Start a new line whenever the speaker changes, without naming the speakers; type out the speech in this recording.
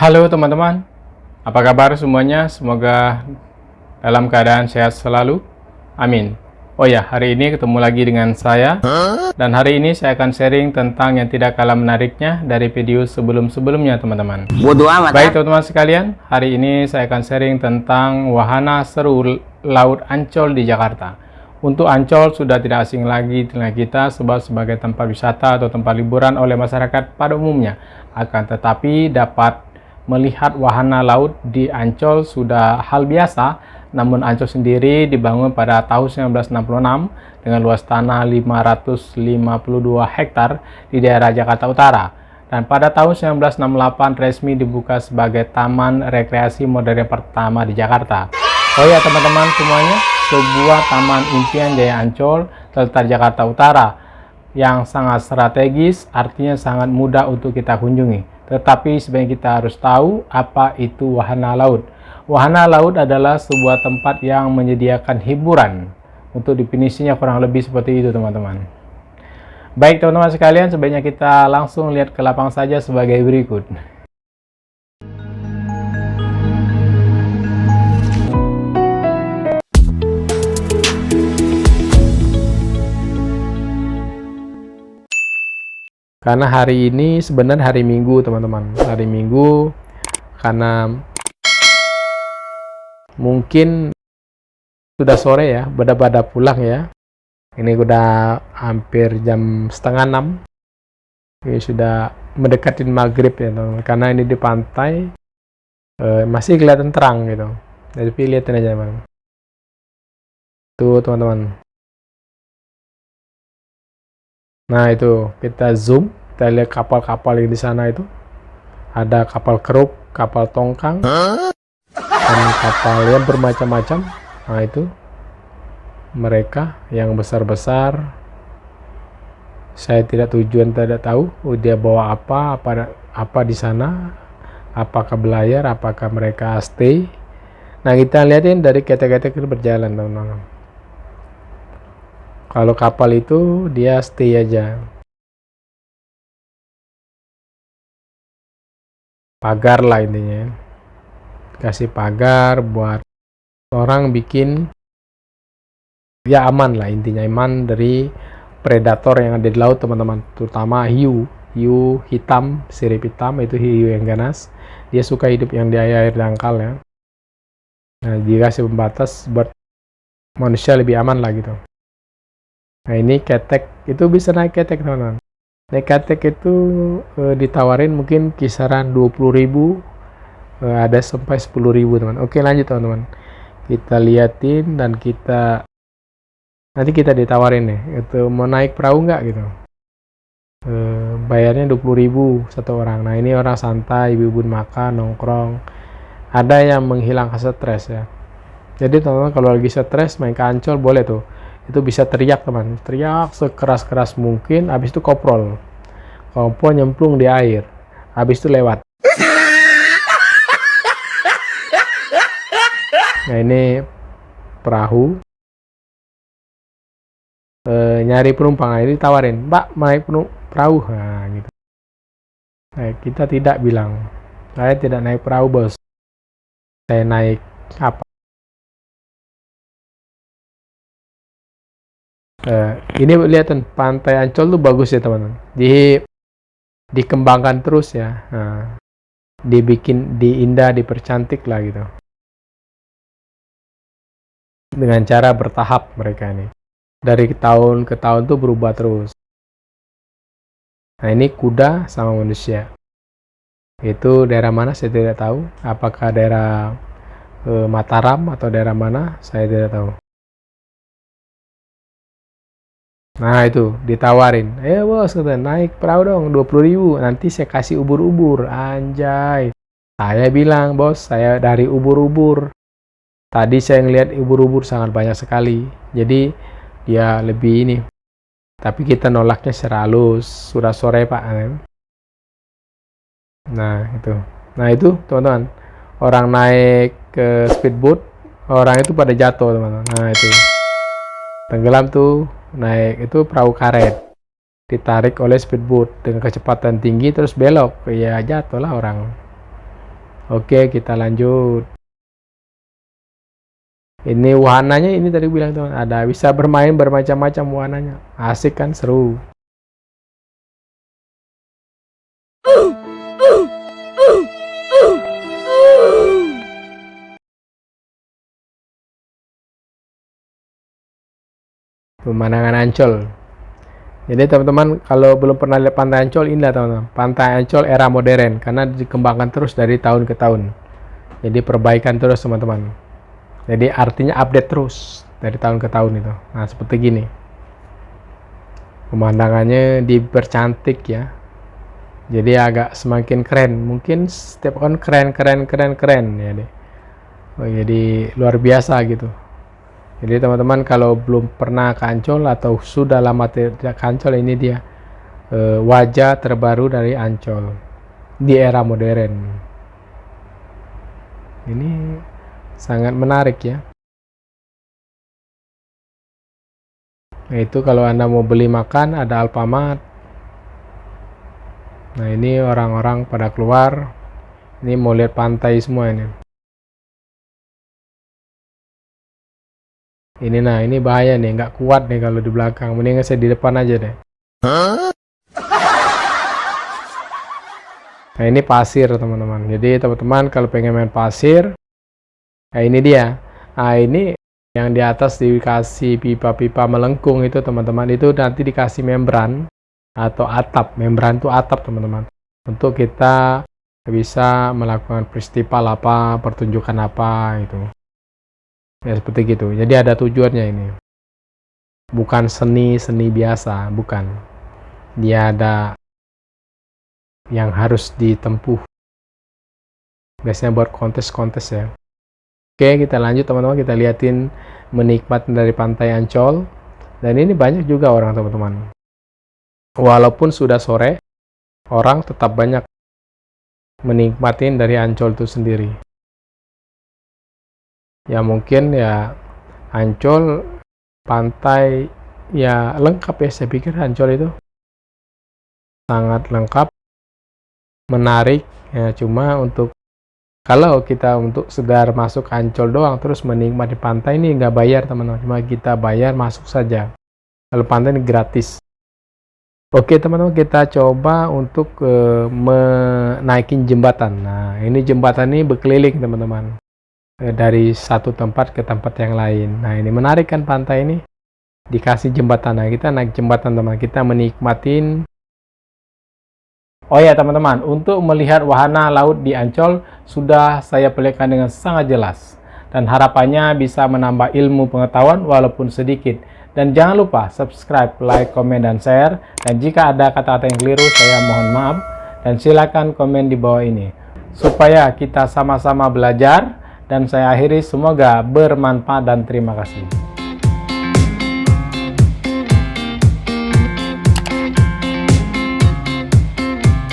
Halo teman-teman, apa kabar semuanya? Semoga dalam keadaan sehat selalu. Amin. Oh ya, hari ini ketemu lagi dengan saya. Dan hari ini saya akan sharing tentang yang tidak kalah menariknya dari video sebelum-sebelumnya teman-teman.
Bodoh amat.
Baik teman-teman sekalian, hari ini saya akan sharing tentang wahana seru Laut Ancol di Jakarta. Untuk Ancol sudah tidak asing lagi di telinga kita sebab sebagai tempat wisata atau tempat liburan oleh masyarakat pada umumnya. Akan tetapi dapat melihat wahana laut di Ancol sudah hal biasa, namun Ancol sendiri dibangun pada tahun 1966 dengan luas tanah 552 hektar di daerah Jakarta Utara. Dan pada tahun 1968 resmi dibuka sebagai taman rekreasi modern pertama di Jakarta. Oh ya teman-teman semuanya, sebuah taman impian Jaya Ancol terletak Jakarta Utara yang sangat strategis, artinya sangat mudah untuk kita kunjungi. Tetapi sebenarnya kita harus tahu apa itu wahana laut. Wahana laut adalah sebuah tempat yang menyediakan hiburan. Untuk definisinya kurang lebih seperti itu teman-teman. Baik teman-teman sekalian, sebaiknya kita langsung lihat ke lapangan saja sebagai berikut. Karena hari ini sebenarnya hari Minggu teman-teman. Hari Minggu karena mungkin sudah sore ya, pada pulang ya. Ini udah hampir jam setengah 6. Ini sudah mendekatin maghrib ya teman-teman. Karena ini di pantai masih kelihatan terang gitu. Jadi lihatin aja teman-teman. Tuh teman-teman. Nah itu kita zoom, kita lihat kapal-kapal yang di sana itu. Ada kapal keruk, kapal tongkang, dan kapal yang bermacam-macam. Nah itu mereka yang besar-besar. Saya tidak tahu dia bawa apa di sana. Apakah belayar, apakah mereka stay. Nah kita lihatin dari ketek-ketek itu berjalan teman-teman. Kalau kapal itu dia stay aja. Pagar lah intinya. Kasih pagar buat orang bikin ya aman lah intinya, aman dari predator yang ada di laut teman-teman, terutama hiu hitam, sirip hitam, itu hiu yang ganas. Dia suka hidup yang di air dangkal ya. Nah dikasih pembatas buat manusia lebih aman lah gitu. Nah ini ketek, itu bisa naik ketek teman-teman. Naik ketek itu ditawarin mungkin kisaran 20.000, ada sampai 10.000 teman. Oke lanjut teman-teman, kita liatin dan nanti kita ditawarin nih, itu mau naik perahu nggak gitu. Bayarnya 20.000 satu orang. Nah ini orang santai, ibu-ibu makan, nongkrong. Ada yang menghilangkan stres ya. Jadi teman-teman kalau lagi stres main ke Ancol boleh tuh. Itu bisa teriak teman, teriak sekeras-keras mungkin, habis itu koprol nyemplung di air, habis itu lewat. Nah ini perahu nyari penumpang, ini tawarin, Mbak naik perahu, nah gitu. Nah, kita tidak bilang, saya tidak naik perahu bos, saya naik apa? Ini lihat pantai Ancol tuh bagus ya teman-teman, dikembangkan terus ya. Nah, diindah, dipercantik lah gitu, dengan cara bertahap mereka ini, dari tahun ke tahun tuh berubah terus. Nah ini kuda sama manusia, itu daerah mana saya tidak tahu, apakah daerah Mataram atau daerah mana saya tidak tahu. Nah itu ditawarin, bos naik perahu dong 20.000, nanti saya kasih ubur-ubur. Anjay, saya bilang bos saya dari ubur-ubur, tadi saya ngelihat ubur-ubur sangat banyak sekali, jadi dia lebih ini, tapi kita nolaknya secara halus, sudah sore pak. Nah itu teman-teman, orang naik ke speedboat, orang itu pada jatuh teman-teman. Nah itu tenggelam tuh. Naik itu perahu karet, ditarik oleh speedboat dengan kecepatan tinggi terus belok, ya jatuhlah orang. Oke, kita lanjut. Ini wahananya ini tadi bilang teman, ada bisa bermain bermacam-macam wahananya. Asik kan, seru. Pemandangan Ancol. Jadi teman-teman kalau belum pernah lihat Pantai Ancol, inilah teman-teman, Pantai Ancol era modern karena dikembangkan terus dari tahun ke tahun. Jadi perbaikan terus teman-teman. Jadi artinya update terus dari tahun ke tahun itu. Nah seperti gini. Pemandangannya dipercantik ya. Jadi agak semakin keren. Mungkin setiap tahun keren ya deh. Oh, jadi luar biasa gitu. Jadi teman-teman kalau belum pernah ke Ancol atau sudah lama tidak ke Ancol, ini dia wajah terbaru dari Ancol di era modern. Ini sangat menarik ya. Nah, itu kalau Anda mau beli makan ada Alfamart. Nah ini orang-orang pada keluar. Ini mau lihat pantai semua ini. Ini bahaya nih, nggak kuat nih kalau di belakang. Mendingan saya di depan aja deh. Nah ini pasir teman-teman. Jadi teman-teman kalau pengen main pasir, nah ini dia. Nah ini yang di atas dikasih pipa-pipa melengkung itu teman-teman. Itu nanti dikasih membran atau atap. Membran itu atap teman-teman. Untuk kita bisa melakukan festival apa, pertunjukan apa itu. Ya seperti gitu. Jadi ada tujuannya ini. Bukan seni biasa, bukan. Dia ada yang harus ditempuh. Biasanya buat kontes-kontes ya. Oke, kita lanjut teman-teman, kita liatin menikmati dari Pantai Ancol. Dan ini banyak juga orang teman-teman. Walaupun sudah sore, orang tetap banyak menikmatin dari Ancol itu sendiri. Ya mungkin ya Ancol pantai ya lengkap ya, saya pikir Ancol itu sangat lengkap, menarik ya. Cuma untuk kalau kita untuk sekedar masuk Ancol doang terus menikmati pantai ini nggak bayar teman-teman, cuma kita bayar masuk saja. Kalau pantai ini gratis. Oke teman-teman, kita coba untuk menaikin jembatan. Nah ini jembatan ini berkeliling teman-teman, dari satu tempat ke tempat yang lain. Nah ini menarik kan, pantai ini dikasih jembatan. Nah kita naik jembatan teman, kita menikmatin. Oh ya teman-teman, untuk melihat wahana laut di Ancol sudah saya perlihatkan dengan sangat jelas, dan harapannya bisa menambah ilmu pengetahuan walaupun sedikit. Dan jangan lupa subscribe, like, komen, dan share. Dan jika ada kata-kata yang keliru saya mohon maaf, dan silakan komen di bawah ini supaya kita sama-sama belajar. Dan saya akhiri, semoga bermanfaat dan terima kasih.